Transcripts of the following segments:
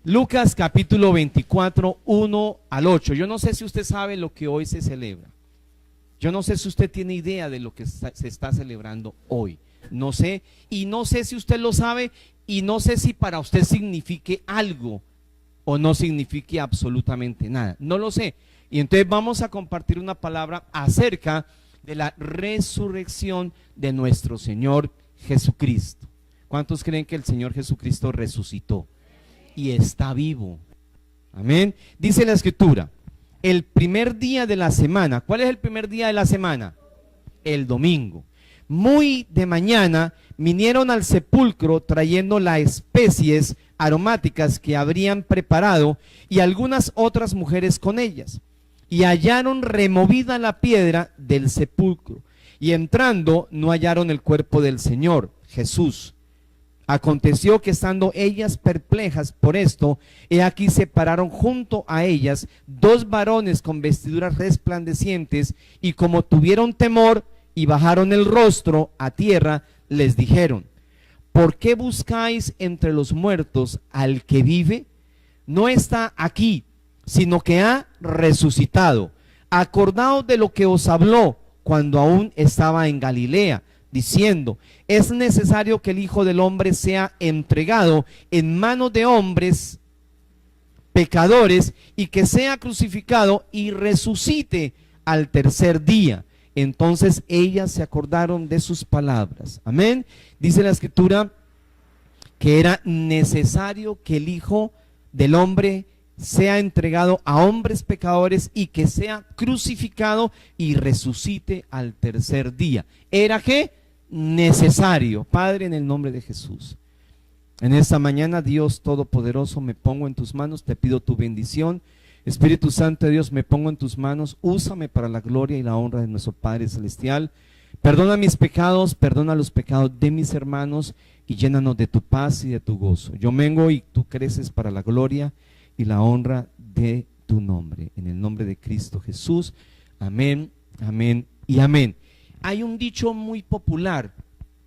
Lucas capítulo 24, 1 al 8. Yo no sé si usted sabe lo que hoy se celebra. Yo no sé si usted tiene idea de lo que se está celebrando hoy. No sé, y no sé si usted lo sabe, y no sé si para usted signifique algo o no signifique absolutamente nada. No lo sé. Y entonces vamos a compartir una palabra acerca de la resurrección de nuestro Señor Jesucristo. ¿Cuántos creen que el Señor Jesucristo resucitó y está vivo? Amén. Dice la Escritura, el primer día de la semana. ¿Cuál es el primer día de la semana? El domingo. Muy de mañana vinieron al sepulcro trayendo las especies aromáticas que habrían preparado y algunas otras mujeres con ellas. Y hallaron removida la piedra del sepulcro. Y entrando no hallaron el cuerpo del Señor Jesús. Aconteció que estando ellas perplejas por esto, he aquí se pararon junto a ellas dos varones con vestiduras resplandecientes, y como tuvieron temor y bajaron el rostro a tierra, les dijeron: ¿por qué buscáis entre los muertos al que vive? No está aquí, sino que ha resucitado. Acordaos de lo que os habló cuando aún estaba en Galilea, diciendo: es necesario que el Hijo del Hombre sea entregado en manos de hombres pecadores, y que sea crucificado y resucite al tercer día. Entonces ellas se acordaron de sus palabras. Amén. Dice la Escritura que era necesario que el Hijo del Hombre sea entregado a hombres pecadores y que sea crucificado y resucite al tercer día. ¿Era qué? Necesario. Padre, en el nombre de Jesús, en esta mañana, Dios Todopoderoso, me pongo en tus manos, te pido tu bendición. Espíritu Santo de Dios, me pongo en tus manos, úsame para la gloria y la honra de nuestro Padre Celestial. Perdona mis pecados, perdona los pecados de mis hermanos y llénanos de tu paz y de tu gozo. Yo vengo y tú creces para la gloria y la honra de tu nombre. En el nombre de Cristo Jesús. Amén, amén y amén. Hay un dicho muy popular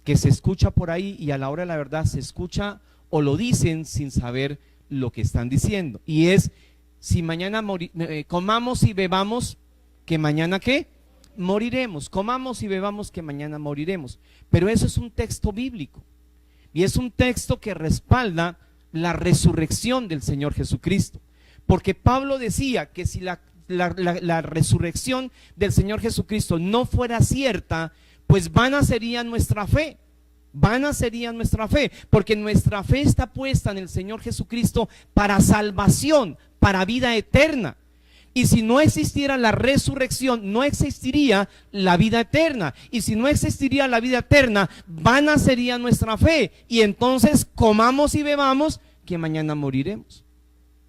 que se escucha por ahí, y a la hora de la verdad se escucha o lo dicen sin saber lo que están diciendo. Y es: si mañana comamos y bebamos, que mañana ¿qué? Moriremos. Comamos y bebamos, que mañana moriremos. Pero eso es un texto bíblico. Y es un texto que respalda la resurrección del Señor Jesucristo. Porque Pablo decía que si la resurrección del Señor Jesucristo no fuera cierta, pues vana sería nuestra fe. Vana sería nuestra fe, porque nuestra fe está puesta en el Señor Jesucristo para salvación, para vida eterna. Y si no existiera la resurrección, no existiría la vida eterna. Y si no existiría la vida eterna, vana sería nuestra fe. Y entonces comamos y bebamos, que mañana moriremos,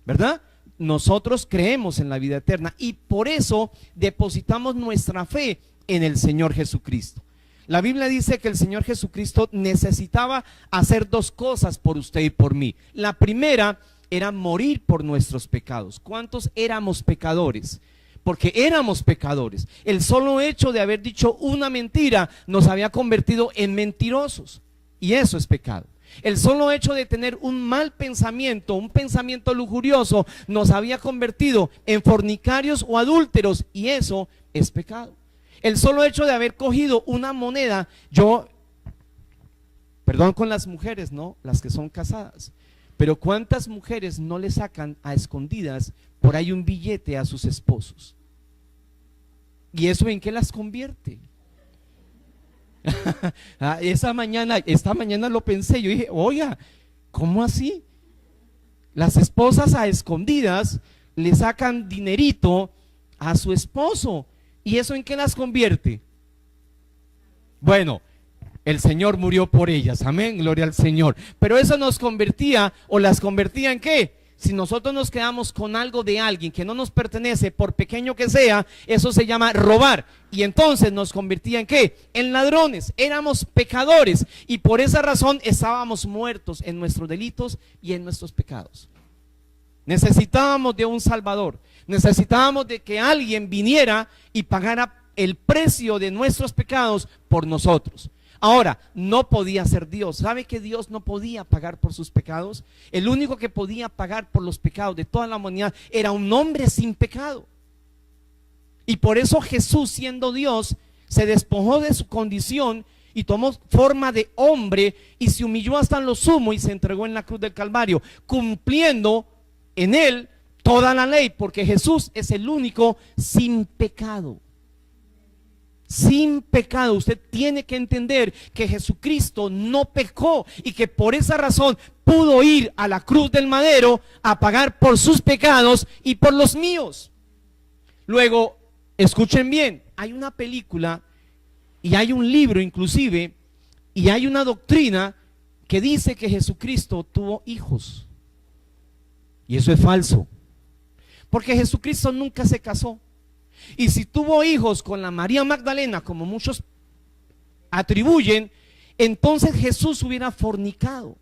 ¿verdad? Nosotros creemos en la vida eterna y por eso depositamos nuestra fe en el Señor Jesucristo. La Biblia dice que el Señor Jesucristo necesitaba hacer dos cosas por usted y por mí. La primera era morir por nuestros pecados. ¿Cuántos éramos pecadores? Porque éramos pecadores. El solo hecho de haber dicho una mentira nos había convertido en mentirosos, y eso es pecado. El solo hecho de tener un mal pensamiento, un pensamiento lujurioso, nos había convertido en fornicarios o adúlteros, y eso es pecado. El solo hecho de haber cogido una moneda, perdón con las mujeres, ¿no? Las que son casadas, pero ¿cuántas mujeres no le sacan a escondidas por ahí un billete a sus esposos? ¿Y eso en qué las convierte? Esta mañana lo pensé, yo dije: oiga, ¿cómo así? Las esposas a escondidas le sacan dinerito a su esposo, ¿y eso en qué las convierte? Bueno, el Señor murió por ellas, amén, gloria al Señor. Pero eso nos convertía, o las convertía ¿en qué? Si nosotros nos quedamos con algo de alguien que no nos pertenece, por pequeño que sea, eso se llama robar. Y entonces nos convertía ¿en qué? En ladrones. Éramos pecadores, y por esa razón estábamos muertos en nuestros delitos y en nuestros pecados. Necesitábamos de un Salvador. Necesitábamos de que alguien viniera y pagara el precio de nuestros pecados por nosotros. Ahora, no podía ser Dios. ¿Sabe que Dios no podía pagar por sus pecados? El único que podía pagar por los pecados de toda la humanidad era un hombre sin pecado. Y por eso Jesús, siendo Dios, se despojó de su condición y tomó forma de hombre y se humilló hasta lo sumo y se entregó en la cruz del Calvario, cumpliendo en él toda la ley, porque Jesús es el único sin pecado. Sin pecado. Usted tiene que entender que Jesucristo no pecó y que por esa razón pudo ir a la cruz del madero a pagar por sus pecados y por los míos. Luego, escuchen bien, hay una película y hay un libro inclusive y hay una doctrina que dice que Jesucristo tuvo hijos. Y eso es falso, porque Jesucristo nunca se casó. Y si tuvo hijos con la María Magdalena, como muchos atribuyen, entonces Jesús hubiera fornicado.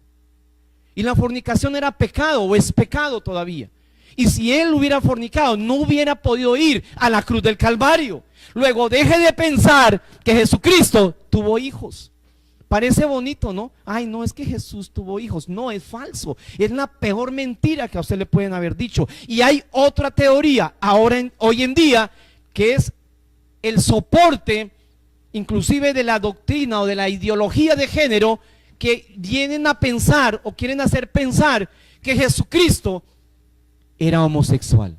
Y la fornicación era pecado, o es pecado todavía. Y si él hubiera fornicado, no hubiera podido ir a la cruz del Calvario. Luego, deje de pensar que Jesucristo tuvo hijos. Parece bonito, ¿no? Ay, no, es que Jesús tuvo hijos. No, es falso. Es la peor mentira que a usted le pueden haber dicho. Y hay otra teoría hoy en día, que es el soporte inclusive de la doctrina o de la ideología de género, que vienen a pensar o quieren hacer pensar que Jesucristo era homosexual.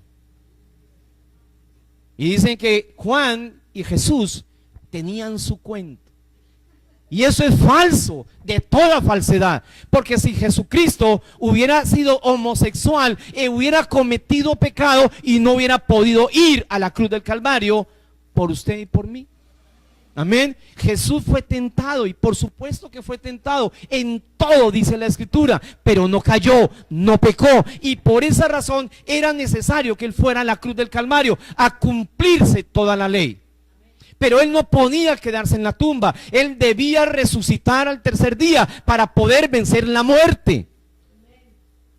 Y dicen que Juan y Jesús tenían su cuento. Y eso es falso, de toda falsedad. Porque si Jesucristo hubiera sido homosexual, hubiera cometido pecado y no hubiera podido ir a la cruz del Calvario por usted y por mí. Amén. Jesús fue tentado, y por supuesto que fue tentado en todo, dice la Escritura, pero no cayó, no pecó, y por esa razón era necesario que él fuera a la cruz del Calvario a cumplirse toda la ley. Pero él no podía quedarse en la tumba. Él debía resucitar al tercer día para poder vencer la muerte.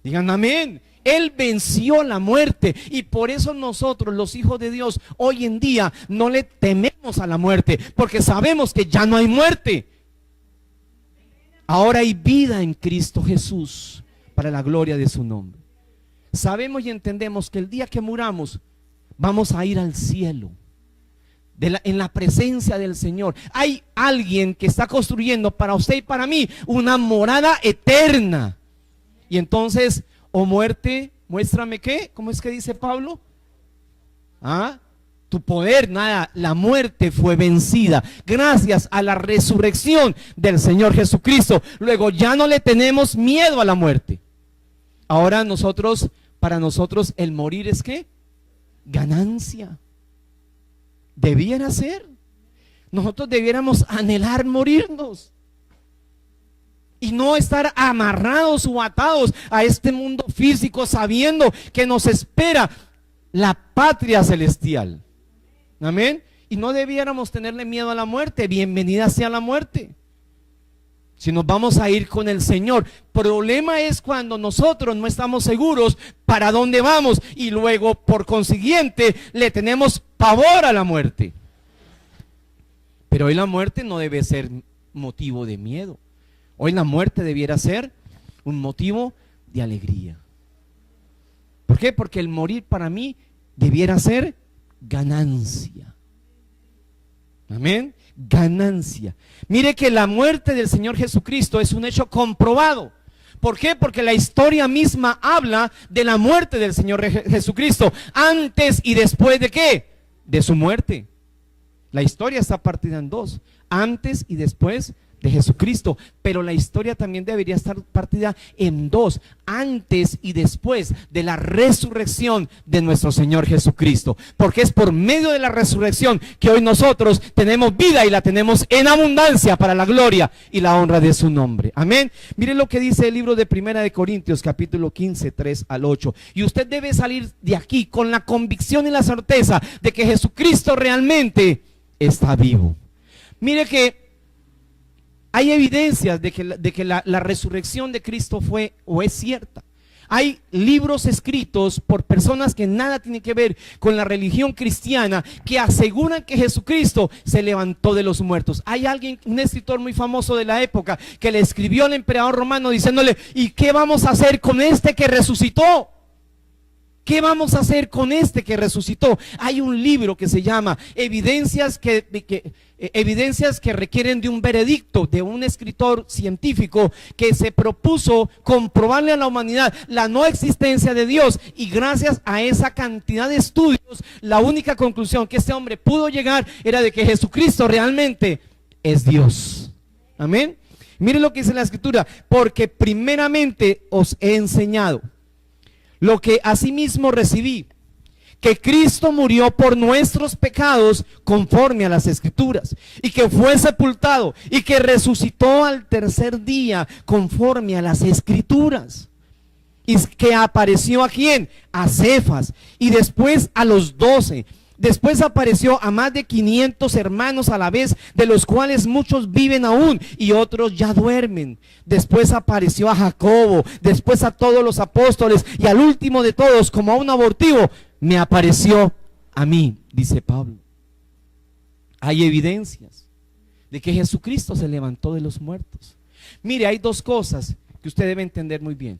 Digan amén. Él venció la muerte, y por eso nosotros, los hijos de Dios, hoy en día no le tememos a la muerte, porque sabemos que ya no hay muerte. Ahora hay vida en Cristo Jesús para la gloria de su nombre. Sabemos y entendemos que el día que muramos vamos a ir al cielo, en la presencia del Señor. Hay alguien que está construyendo para usted y para mí una morada eterna. Y entonces, oh muerte, muéstrame qué, ¿cómo es que dice Pablo? Tu poder, nada, la muerte fue vencida gracias a la resurrección del Señor Jesucristo. Luego ya no le tenemos miedo a la muerte. Ahora para nosotros el morir es ¿qué? Ganancia. Debiera ser. Nosotros debiéramos anhelar morirnos y no estar amarrados o atados a este mundo físico, sabiendo que nos espera la patria celestial. Amén. Y no debiéramos tenerle miedo a la muerte. Bienvenida sea la muerte, si nos vamos a ir con el Señor. Problema es cuando nosotros no estamos seguros para dónde vamos, y luego por consiguiente le tenemos pavor a la muerte. Pero hoy la muerte no debe ser motivo de miedo. Hoy la muerte debiera ser un motivo de alegría. ¿Por qué? Porque el morir para mí debiera ser ganancia. Amén. Ganancia. Mire que la muerte del Señor Jesucristo es un hecho comprobado. ¿Por qué? Porque la historia misma habla de la muerte del Señor Jesucristo, antes y después de ¿qué? De su muerte. La historia está partida en dos: antes y después de Jesucristo. Pero la historia también debería estar partida en dos: antes y después de la resurrección de nuestro Señor Jesucristo. Porque es por medio de la resurrección que hoy nosotros tenemos vida, y la tenemos en abundancia para la gloria y la honra de su nombre. Amén. Miren lo que dice el libro de Primera de Corintios, capítulo 15, 3 al 8. Y usted debe salir de aquí con la convicción y la certeza de que Jesucristo realmente está vivo. Mire que hay evidencias de que la resurrección de Cristo fue o es cierta. Hay libros escritos por personas que nada tienen que ver con la religión cristiana que aseguran que Jesucristo se levantó de los muertos. Hay alguien, un escritor muy famoso de la época, que le escribió al emperador romano diciéndole: ¿y qué vamos a hacer con este que resucitó? ¿Qué vamos a hacer con este que resucitó? Hay un libro que se llama Evidencias que requieren de un veredicto, de un escritor científico que se propuso comprobarle a la humanidad la no existencia de Dios, y gracias a esa cantidad de estudios, la única conclusión que este hombre pudo llegar era de que Jesucristo realmente es Dios. Amén. Mire lo que dice la escritura: porque primeramente os he enseñado lo que asimismo recibí, que Cristo murió por nuestros pecados conforme a las escrituras, y que fue sepultado, y que resucitó al tercer día conforme a las escrituras, y que apareció a ¿quién? A Cefas, y después a los 12. Después apareció a más de 500 hermanos a la vez, de los cuales muchos viven aún y otros ya duermen. Después apareció a Jacobo, después a todos los apóstoles, y al último de todos, como a un abortivo, me apareció a mí, dice Pablo. Hay evidencias de que Jesucristo se levantó de los muertos. Mire, hay dos cosas que usted debe entender muy bien.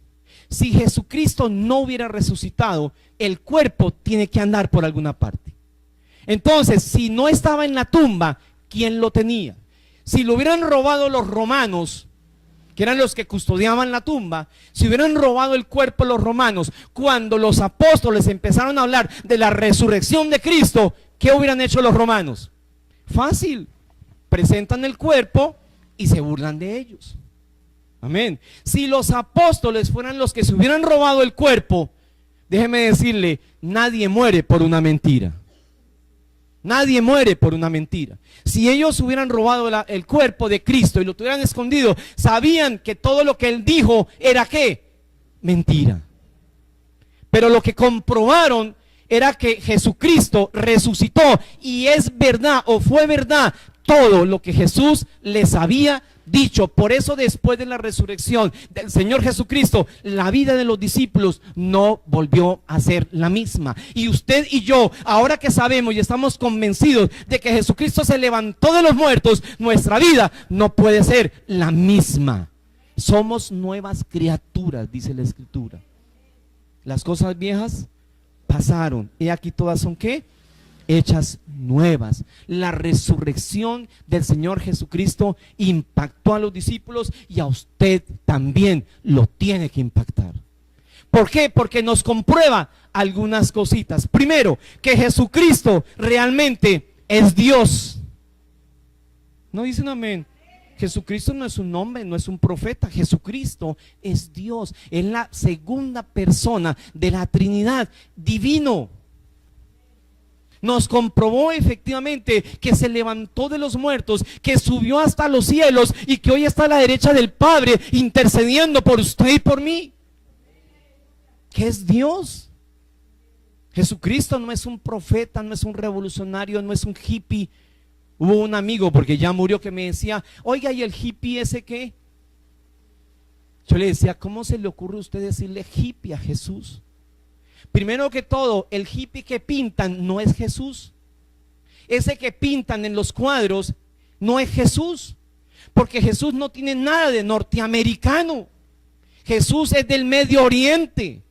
Si Jesucristo no hubiera resucitado, el cuerpo tiene que andar por alguna parte. Entonces, si no estaba en la tumba, ¿quién lo tenía? Si lo hubieran robado los romanos, que eran los que custodiaban la tumba, si hubieran robado el cuerpo los romanos, cuando los apóstoles empezaron a hablar de la resurrección de Cristo, ¿qué hubieran hecho los romanos? Fácil, presentan el cuerpo y se burlan de ellos. Amén. Si los apóstoles fueran los que se hubieran robado el cuerpo, déjeme decirle, nadie muere por una mentira. Nadie muere por una mentira. Si ellos hubieran robado el cuerpo de Cristo y lo tuvieran escondido, sabían que todo lo que él dijo era ¿qué? Mentira. Pero lo que comprobaron era que Jesucristo resucitó, y es verdad o fue verdad todo lo que Jesús les había dicho. Por eso, después de la resurrección del Señor Jesucristo, la vida de los discípulos no volvió a ser la misma. Y usted y yo, ahora que sabemos y estamos convencidos de que Jesucristo se levantó de los muertos, nuestra vida no puede ser la misma. Somos nuevas criaturas, dice la Escritura. Las cosas viejas pasaron, y aquí todas son ¿qué? Hechas nuevas. La resurrección del Señor Jesucristo impactó a los discípulos, y a usted también lo tiene que impactar. ¿Por qué? Porque nos comprueba algunas cositas. Primero, que Jesucristo realmente es Dios. ¿No dicen amén? Jesucristo no es un hombre, no es un profeta. Jesucristo es Dios. Es la segunda persona de la Trinidad, divino. Nos comprobó efectivamente que se levantó de los muertos, que subió hasta los cielos y que hoy está a la derecha del Padre intercediendo por usted y por mí. ¿Qué es Dios? Jesucristo no es un profeta, no es un revolucionario, no es un hippie. Hubo un amigo, porque ya murió, que me decía: oiga, ¿y el hippie ese qué? Yo le decía: ¿cómo se le ocurre a usted decirle hippie a Jesús? Primero que todo, el hippie que pintan no es Jesús. Ese que pintan en los cuadros no es Jesús, porque Jesús no tiene nada de norteamericano. Jesús es del Medio Oriente.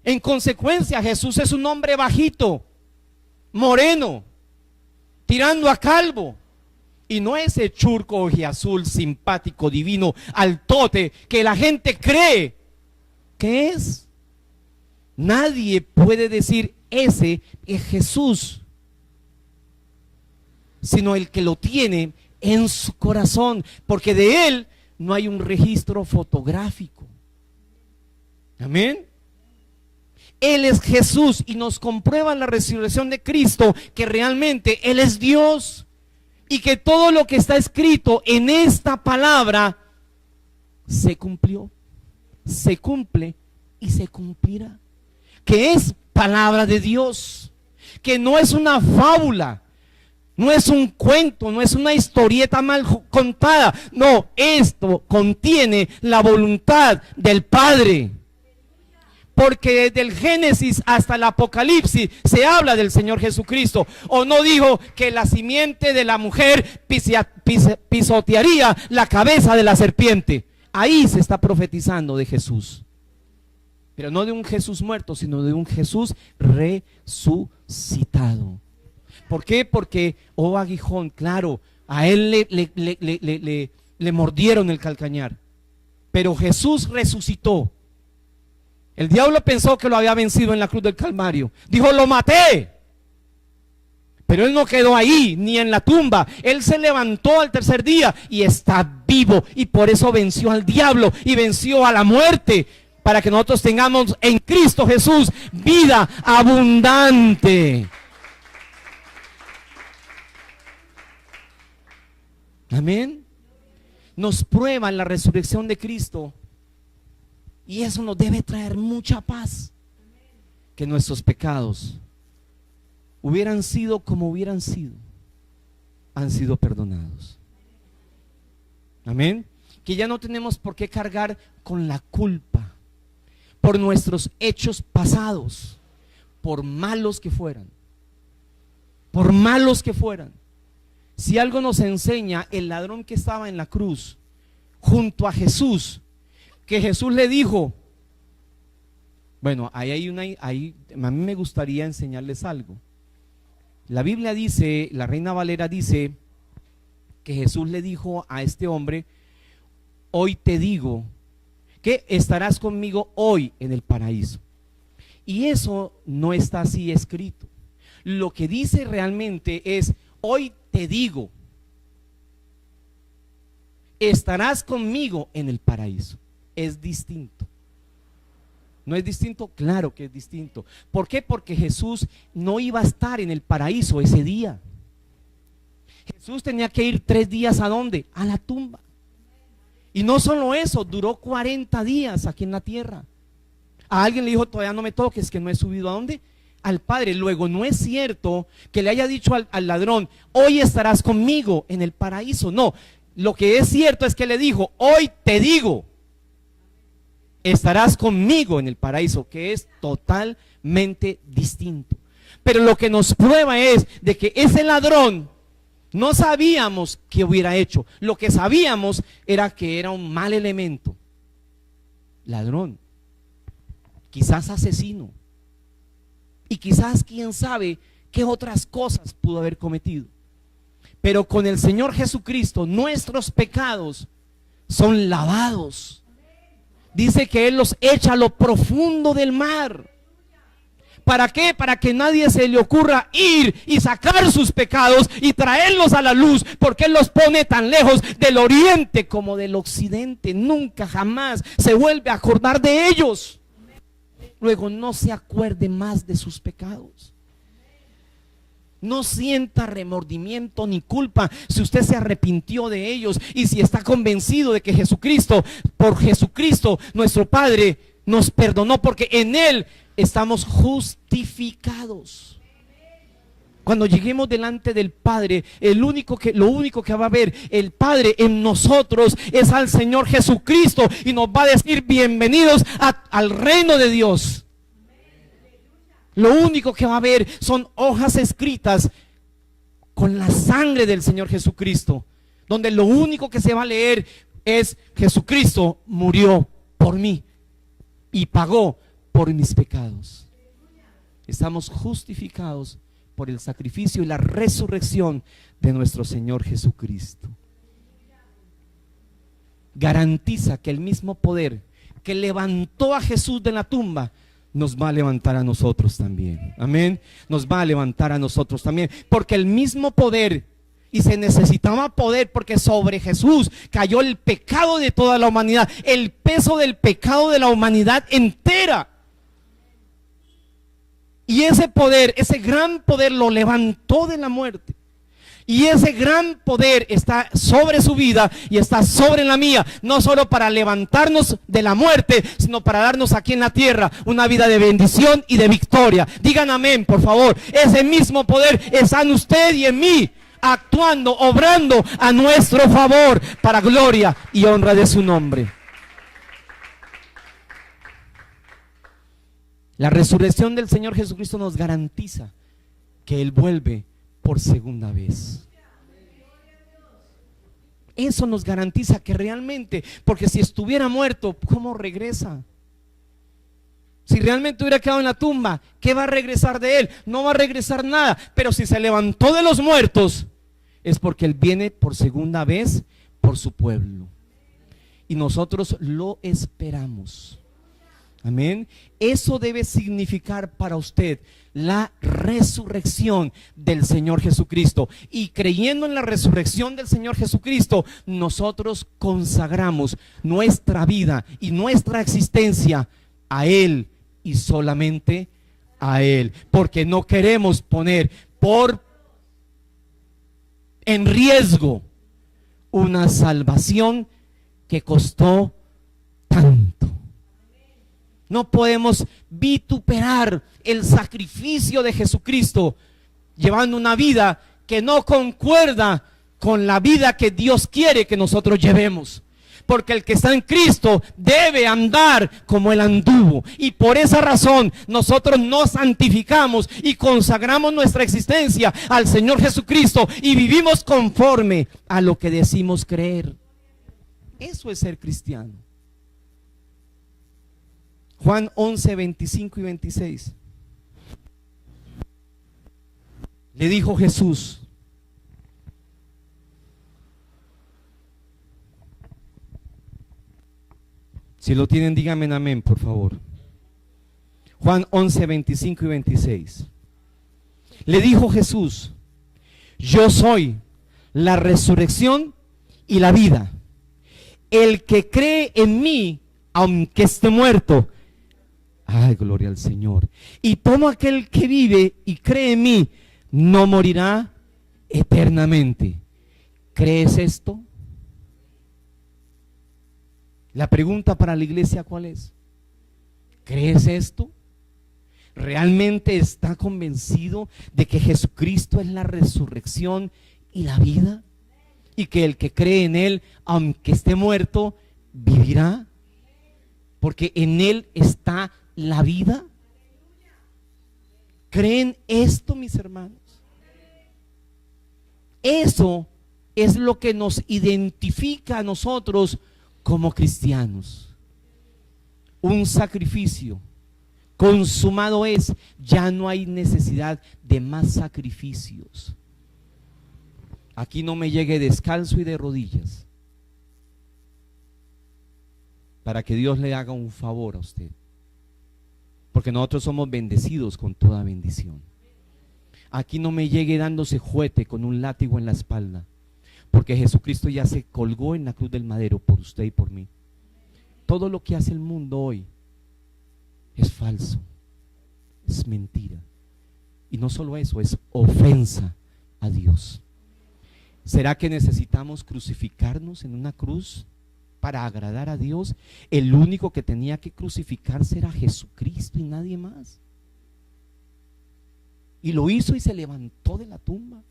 En consecuencia, Jesús es un hombre bajito, moreno, tirando a calvo, y no ese churco ojiazul simpático, divino, altote que la gente cree que es. Nadie puede decir ese es Jesús, sino el que lo tiene en su corazón, porque de él no hay un registro fotográfico. Amén. Él es Jesús, y nos comprueba la resurrección de Cristo que realmente Él es Dios, y que todo lo que está escrito en esta palabra se cumplió, se cumple y se cumplirá. Que es palabra de Dios, que no es una fábula, no es un cuento, no es una historieta mal contada. No, esto contiene la voluntad del Padre. porque desde el Génesis hasta el Apocalipsis se habla del Señor Jesucristo. ¿O no dijo que la simiente de la mujer pisotearía la cabeza de la serpiente? Ahí se está profetizando de Jesús. Pero no de un Jesús muerto, sino de un Jesús resucitado. ¿Por qué? Porque, oh aguijón, claro, a él le mordieron el calcañar. Pero Jesús resucitó. El diablo pensó que lo había vencido en la cruz del Calvario. Dijo, lo maté. Pero él no quedó ahí, ni en la tumba. Él se levantó al tercer día y está vivo. Y por eso venció al diablo y venció a la muerte. Para que nosotros tengamos en Cristo Jesús vida abundante. Amén. Nos prueba la resurrección de Cristo. Y eso nos debe traer mucha paz. Que nuestros pecados hubieran sido como hubieran sido, han sido perdonados. Amén. Que ya no tenemos por qué cargar con la culpa por nuestros hechos pasados, por malos que fueran. Por malos que fueran. Si algo nos enseña el ladrón que estaba en la cruz junto a Jesús, que Jesús le dijo, bueno, ahí a mí me gustaría enseñarles algo. La Biblia dice, la Reina Valera dice que Jesús le dijo a este hombre, hoy te digo que estarás conmigo hoy en el paraíso. Y eso no está así escrito. Lo que dice realmente es, hoy te digo, estarás conmigo en el paraíso. Es distinto. ¿No es distinto? Claro que es distinto. ¿Por qué? Porque Jesús no iba a estar en el paraíso ese día. Jesús tenía que ir 3 días ¿a dónde? A la tumba. Y no solo eso, duró 40 días aquí en la tierra. A alguien le dijo, todavía no me toques, que no he subido ¿a dónde? Al Padre. Luego no es cierto que le haya dicho al ladrón, hoy estarás conmigo en el paraíso. No, lo que es cierto es que le dijo, hoy te digo, estarás conmigo en el paraíso, que es totalmente distinto. Pero lo que nos prueba es de que ese ladrón no sabíamos qué hubiera hecho. Lo que sabíamos era que era un mal elemento. Ladrón, quizás asesino, y quizás quién sabe qué otras cosas pudo haber cometido. Pero con el Señor Jesucristo nuestros pecados son lavados. Dice que Él los echa a lo profundo del mar. ¿Para qué? Para que nadie se le ocurra ir y sacar sus pecados y traerlos a la luz, porque Él los pone tan lejos del oriente como del occidente. Nunca jamás se vuelve a acordar de ellos. Luego no se acuerde más de sus pecados. No sienta remordimiento ni culpa si usted se arrepintió de ellos y si está convencido de que Jesucristo, por Jesucristo nuestro Padre, nos perdonó, porque en Él estamos justificados. Cuando lleguemos delante del Padre, lo único que va a ver el Padre en nosotros es al Señor Jesucristo, y nos va a decir bienvenidos al reino de Dios. Lo único que va a ver son hojas escritas con la sangre del Señor Jesucristo, donde lo único que se va a leer es: Jesucristo murió por mí y pagó por mis pecados. Estamos justificados por el sacrificio y la resurrección de nuestro Señor Jesucristo. Garantiza que el mismo poder que levantó a Jesús de la tumba nos va a levantar a nosotros también. Amén. Nos va a levantar a nosotros también, porque el mismo poder, y se necesitaba poder, porque sobre Jesús cayó el pecado de toda la humanidad, el peso del pecado de la humanidad entera. Y ese poder, ese gran poder, lo levantó de la muerte. Y ese gran poder está sobre su vida y está sobre la mía, no solo para levantarnos de la muerte, sino para darnos aquí en la tierra una vida de bendición y de victoria. Digan amén, por favor. Ese mismo poder está en usted y en mí, actuando, obrando a nuestro favor, para gloria y honra de su nombre. La resurrección del Señor Jesucristo nos garantiza que Él vuelve por segunda vez. Eso nos garantiza que realmente, porque si estuviera muerto, ¿cómo regresa? Si realmente hubiera quedado en la tumba, ¿qué va a regresar de Él? No va a regresar nada. Pero si se levantó de los muertos, es porque Él viene por segunda vez por su pueblo. Y nosotros lo esperamos. Amén. Eso debe significar para usted la resurrección del Señor Jesucristo. Y creyendo en la resurrección del Señor Jesucristo, nosotros consagramos nuestra vida y nuestra existencia a Él y solamente a Él. Porque no queremos poner en riesgo una salvación que costó tanto. No podemos vituperar el sacrificio de Jesucristo llevando una vida que no concuerda con la vida que Dios quiere que nosotros llevemos. Porque el que está en Cristo debe andar como Él anduvo. Y por esa razón nosotros nos santificamos y consagramos nuestra existencia al Señor Jesucristo y vivimos conforme a lo que decimos creer. Eso es ser cristiano. Juan 11, 25 y 26. Le dijo Jesús: si lo tienen, díganme amén, por favor. Juan 11, 25 y 26. Le dijo Jesús: yo soy la resurrección y la vida. El que cree en mí, aunque esté muerto, ay, gloria al Señor, y todo aquel que vive y cree en mí, no morirá eternamente. ¿Crees esto? La pregunta para la iglesia, ¿cuál es? ¿Crees esto? ¿Realmente está convencido de que Jesucristo es la resurrección y la vida? Y que el que cree en Él, aunque esté muerto, vivirá. Porque en Él está la vida. ¿Creen esto, mis hermanos? Eso es lo que nos identifica a nosotros como cristianos. Un sacrificio consumado es. Ya no hay necesidad de más sacrificios. Aquí no me llegue descalzo y de rodillas para que Dios le haga un favor a usted, porque nosotros somos bendecidos con toda bendición. Aquí no me llegue dándose juguete con un látigo en la espalda, porque Jesucristo ya se colgó en la cruz del madero por usted y por mí. Todo lo que hace el mundo hoy es falso, es mentira, y no solo eso, es ofensa a Dios. ¿Será que necesitamos crucificarnos en una cruz para agradar a Dios? El único que tenía que crucificarse era Jesucristo y nadie más. Y lo hizo y se levantó de la tumba.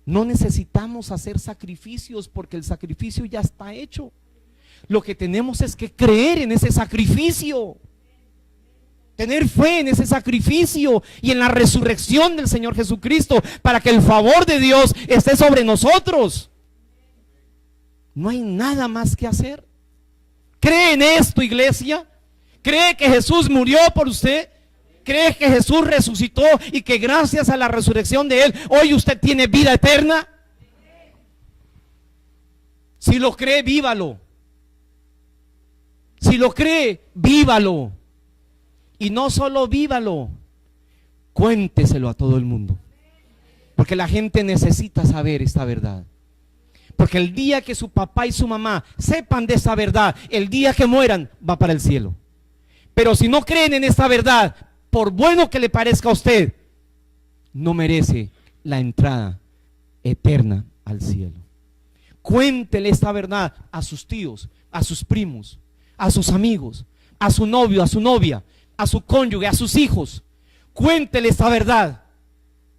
No necesitamos hacer sacrificios porque el sacrificio ya está hecho. Lo que tenemos es que creer en ese sacrificio, tener fe en ese sacrificio y en la resurrección del Señor Jesucristo, para que el favor de Dios esté sobre nosotros. No hay nada más que hacer. ¿Cree en esto, iglesia? ¿Cree que Jesús murió por usted? ¿Cree que Jesús resucitó y que gracias a la resurrección de Él hoy usted tiene vida eterna? Si lo cree, vívalo. Si lo cree, vívalo. Y no solo vívalo, cuénteselo a todo el mundo, porque la gente necesita saber esta verdad. Porque el día que su papá y su mamá sepan de esa verdad, el día que mueran, va para el cielo. Pero si no creen en esta verdad, por bueno que le parezca a usted, no merece la entrada eterna al cielo. Cuéntele esta verdad a sus tíos, a sus primos, a sus amigos, a su novio, a su novia, a su cónyuge, a sus hijos. Cuéntele esta verdad,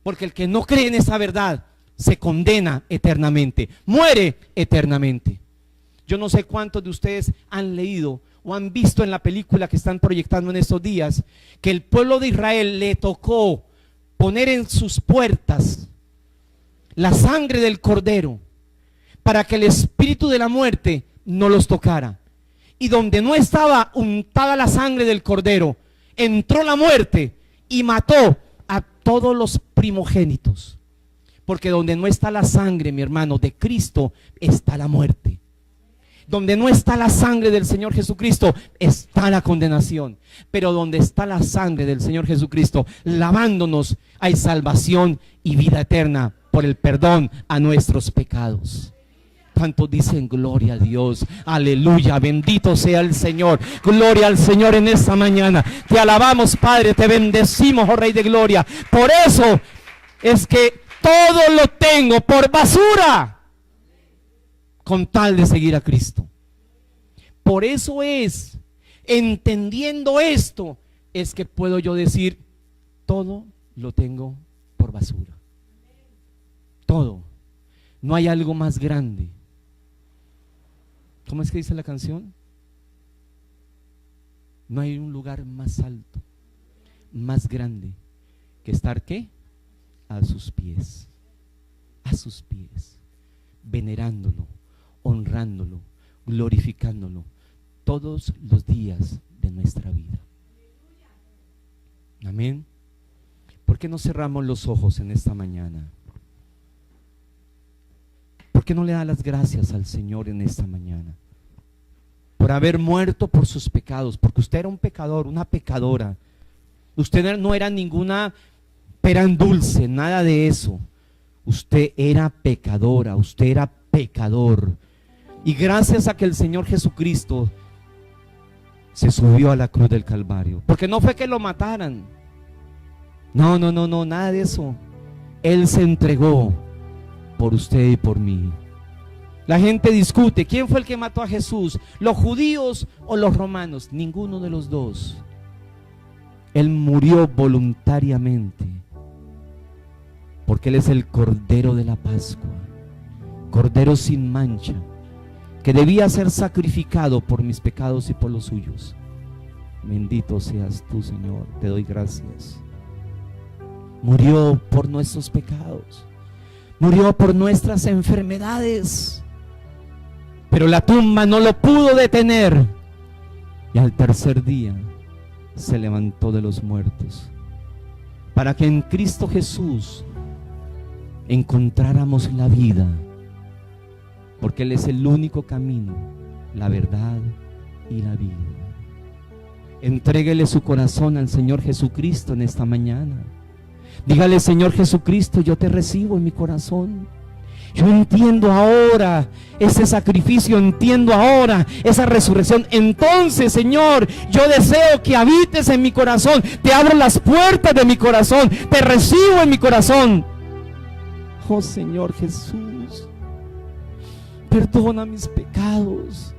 porque el que no cree en esa verdad se condena eternamente, muere eternamente. Yo no sé cuántos de ustedes han leído o han visto en la película que están proyectando en estos días, que el pueblo de Israel le tocó poner en sus puertas la sangre del cordero para que el espíritu de la muerte no los tocara. Y donde no estaba untada la sangre del cordero, entró la muerte y mató a todos los primogénitos. Porque donde no está la sangre, mi hermano, de Cristo, está la muerte. Donde no está la sangre del Señor Jesucristo, está la condenación. Pero donde está la sangre del Señor Jesucristo, lavándonos, hay salvación y vida eterna por el perdón a nuestros pecados. ¿Cuántos dicen gloria a Dios? Aleluya, bendito sea el Señor. Gloria al Señor en esta mañana. Te alabamos, Padre, te bendecimos, oh Rey de Gloria. Por eso es que todo lo tengo por basura con tal de seguir a Cristo. Por eso es, entendiendo esto, es que puedo yo decir, todo lo tengo por basura. Todo. No hay algo más grande. ¿Cómo es que dice la canción? No hay un lugar más alto, más grande que estar, ¿qué? A sus pies. A sus pies. Venerándolo, honrándolo, glorificándolo todos los días de nuestra vida. Amén. ¿Por qué no cerramos los ojos en esta mañana? ¿Por qué no le da las gracias al Señor en esta mañana? Por haber muerto por sus pecados, porque usted era un pecador, una pecadora. Usted no era ninguna pera en dulce, nada de eso. Usted era pecadora, usted era pecador. Y gracias a que el Señor Jesucristo se subió a la cruz del Calvario, porque no fue que lo mataran. No, nada de eso. Él se entregó por usted y por mí. La gente discute, ¿quién fue el que mató a Jesús? ¿Los judíos o los romanos? Ninguno de los dos. Él murió voluntariamente, porque Él es el Cordero de la Pascua, Cordero sin mancha, que debía ser sacrificado por mis pecados y por los suyos. Bendito seas tú, Señor, te doy gracias. Murió por nuestros pecados, murió por nuestras enfermedades, pero la tumba no lo pudo detener, y al tercer día se levantó de los muertos, para que en Cristo Jesús encontráramos la vida, porque Él es el único camino, la verdad y la vida. Entréguele su corazón al Señor Jesucristo en esta mañana. Dígale: Señor Jesucristo, yo te recibo en mi corazón. Yo entiendo ahora ese sacrificio, entiendo ahora esa resurrección. Entonces, Señor, yo deseo que habites en mi corazón. Te abro las puertas de mi corazón, te recibo en mi corazón. Oh Señor Jesús, perdona mis pecados.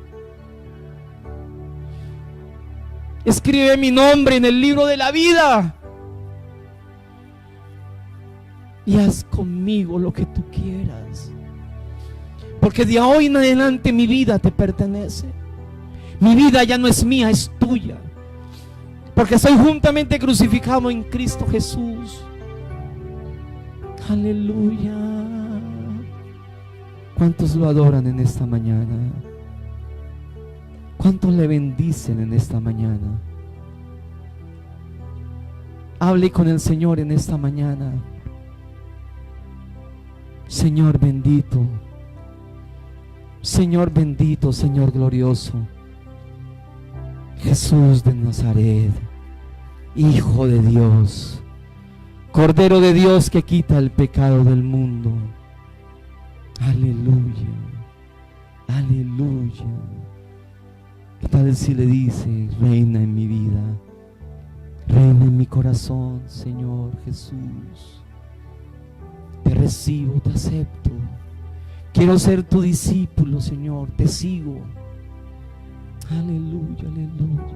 Escribe mi nombre en el libro de la vida. Y haz conmigo lo que tú quieras, porque de hoy en adelante mi vida te pertenece. Mi vida ya no es mía, es tuya, porque soy juntamente crucificado en Cristo Jesús. Aleluya. ¿Cuántos lo adoran en esta mañana? ¿Cuántos le bendicen en esta mañana? Hable con el Señor en esta mañana. Señor bendito, Señor bendito, Señor glorioso, Jesús de Nazaret, Hijo de Dios, Cordero de Dios que quita el pecado del mundo. Aleluya, aleluya. ¿Qué tal si le dice: reina en mi vida, reina en mi corazón, Señor Jesús? Te recibo, te acepto. Quiero ser tu discípulo, Señor, te sigo. Aleluya, aleluya.